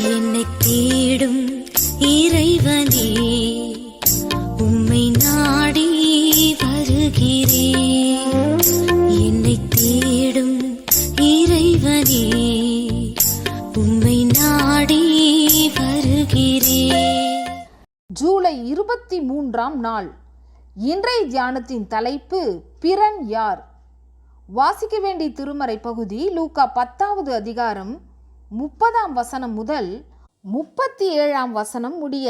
என்னை தேடும் இறைவனே, உம்மை நாடி வருகிறேன். என்னை தேடும் இறைவனே, உம்மை நாடி வருகிறேன். ஜூலை 23ஆம் நாள். இன்றைய தியானத்தின் தலைப்பு பிறன் யார்? வாசிக்க வேண்டிய திருமறை பகுதி லூக்கா 10வது அதிகாரம் 30ஆம் வசனம் முதல் 37ஆம் வசனம் முடிய.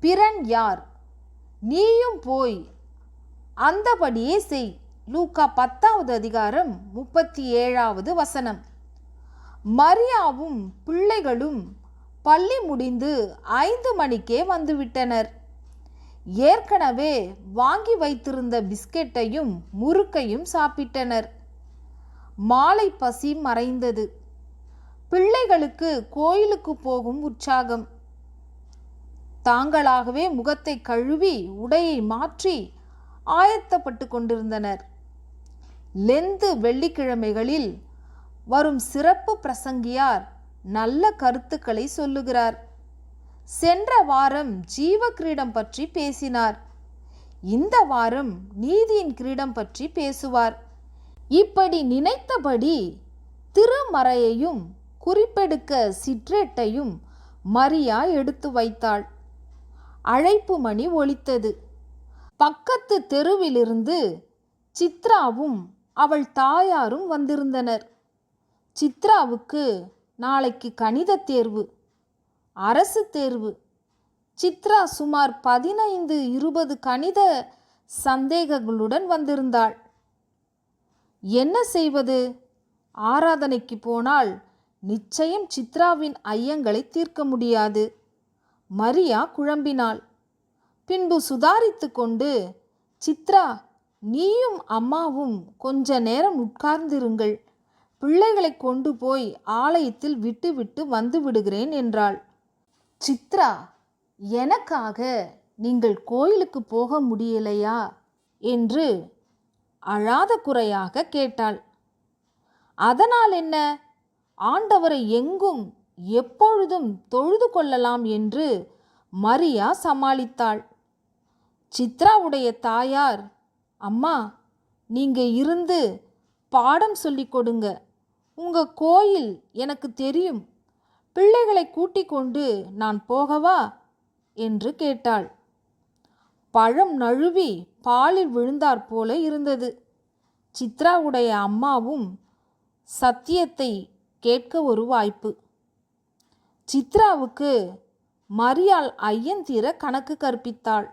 பிறன் யார்? நீயும் போய் அந்தபடியே செய். லூக்கா 10வது அதிகாரம் 37வது வசனம். மரியாவும் பிள்ளைகளும் பள்ளி முடிந்து 5 மணிக்கே வந்துவிட்டனர். ஏற்கனவே வாங்கி வைத்திருந்த பிஸ்கெட்டையும் முறுக்கையும் சாப்பிட்டனர். மாலை பசி மறைந்தது. பிள்ளைகளுக்கு கோயிலுக்கு போகும் உற்சாகம். தாங்களாகவே முகத்தை கழுவி உடையை மாற்றி ஆயத்தப்பட்டு கொண்டிருந்தனர். லெந்து வெள்ளிக்கிழமைகளில் வரும் சிறப்பு பிரசங்கியார் நல்ல கருத்துக்களை சொல்லுகிறார். சென்ற வாரம் ஜீவ கிரீடம் பற்றி பேசினார். இந்த வாரம் நீதியின் கிரீடம் பற்றி பேசுவார். இப்படி நினைத்தபடி திருமறையையும் குறிப்பெடுக்க சிற்றேட்டையும் மரியா எடுத்து வைத்தாள். அழைப்பு மணி ஒலித்தது. பக்கத்து தெருவிலிருந்து சித்ராவும் அவள் தாயாரும் வந்திருந்தனர். சித்ராவுக்கு நாளைக்கு கணித தேர்வு, அரசு தேர்வு. சித்ரா சுமார் 15-20 கணித சந்தேகங்களுடன் வந்திருந்தாள். என்ன செய்வது? ஆராதனைக்கு போனால் நிச்சயம் சித்ராவின் ஐயங்களை தீர்க்க முடியாது. மரியா குழம்பினாள். பின்பு சுதாரித்து கொண்டு, சித்ரா, நீயும் அம்மாவும் கொஞ்ச நேரம் உட்கார்ந்திருங்கள், பிள்ளைகளை கொண்டு போய் ஆலயத்தில் விட்டுவிட்டு வந்து விடுகிறேன் என்றாள். சித்ரா, எனக்காக நீங்கள் கோயிலுக்கு போக முடியலையா என்று அழாத குறையாக கேட்டாள். அதனால் என்ன? ஆண்டவரை எங்கும் எப்பொழுதும் தொழுது கொள்ளலாம் என்று மரியா சமாளித்தாள். சித்ராவுடைய தாயார், அம்மா, நீங்க இருந்து பாடம் சொல்லி கொடுங்க, உங்க கோயில் எனக்கு தெரியும், பிள்ளைகளை கூட்டிக் கொண்டு நான் போகவா என்று கேட்டாள். பழம் நழுவி பாலில் விழுந்தாற் போல இருந்தது. சித்ராவுடைய அம்மாவும் சத்தியத்தை கேட்க ஒரு வாய்ப்பு. சித்ராவுக்கு மரியாள் ஐயந்தீர கணக்கு கற்பித்தாள்.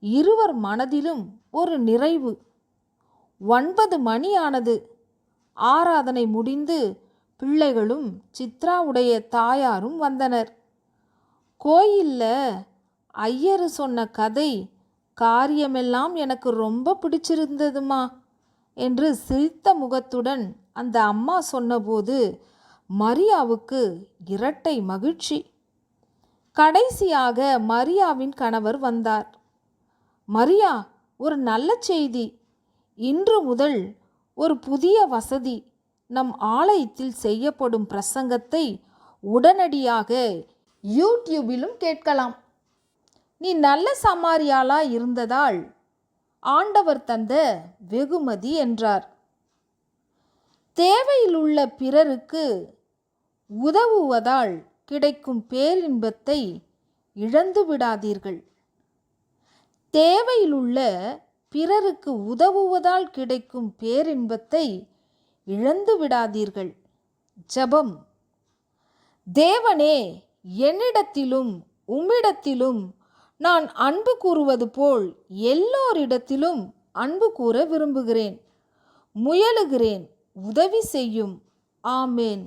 இருவர் மனதிலும் ஒரு நிறைவு. 9 மணி ஆனது. ஆராதனை முடிந்து பிள்ளைகளும் சித்ராவுடைய தாயாரும் வந்தனர். கோயில்ல ஐயரு சொன்ன கதை காரியமெல்லாம் எனக்கு ரொம்ப பிடிச்சிருந்ததுமா என்று சிரித்த முகத்துடன் அந்த அம்மா சொன்னபோது மரியாவுக்கு இரட்டை மகிழ்ச்சி. கடைசியாக மரியாவின் கணவர் வந்தார். மரியா, ஒரு நல்ல செய்தி. இன்று முதல் ஒரு புதிய வசதி. நம் ஆலயத்தில் செய்யப்படும் பிரசங்கத்தை உடனடியாக யூடியூபிலும் கேட்கலாம். நீ நல்ல சமாரியாளா இருந்ததால் ஆண்டவர் தந்த வெகுமதி என்றார். தேவையிலுள்ள பிறருக்கு உதவுவதால் கிடைக்கும் பேரின்பத்தை இழந்து விடாதீர்கள். தேவையிலுள்ள பிறருக்கு உதவுவதால் கிடைக்கும் பேரின்பத்தை இழந்து விடாதீர்கள். ஜெபம். தேவனே, என்னிடத்திலும் உம்மிடத்திலும் நான் அன்பு கூறுவது போல் எல்லோரிடத்திலும் அன்பு கூற விரும்புகிறேன், முயலுகிறேன். உதவி செய்யும். ஆமேன்.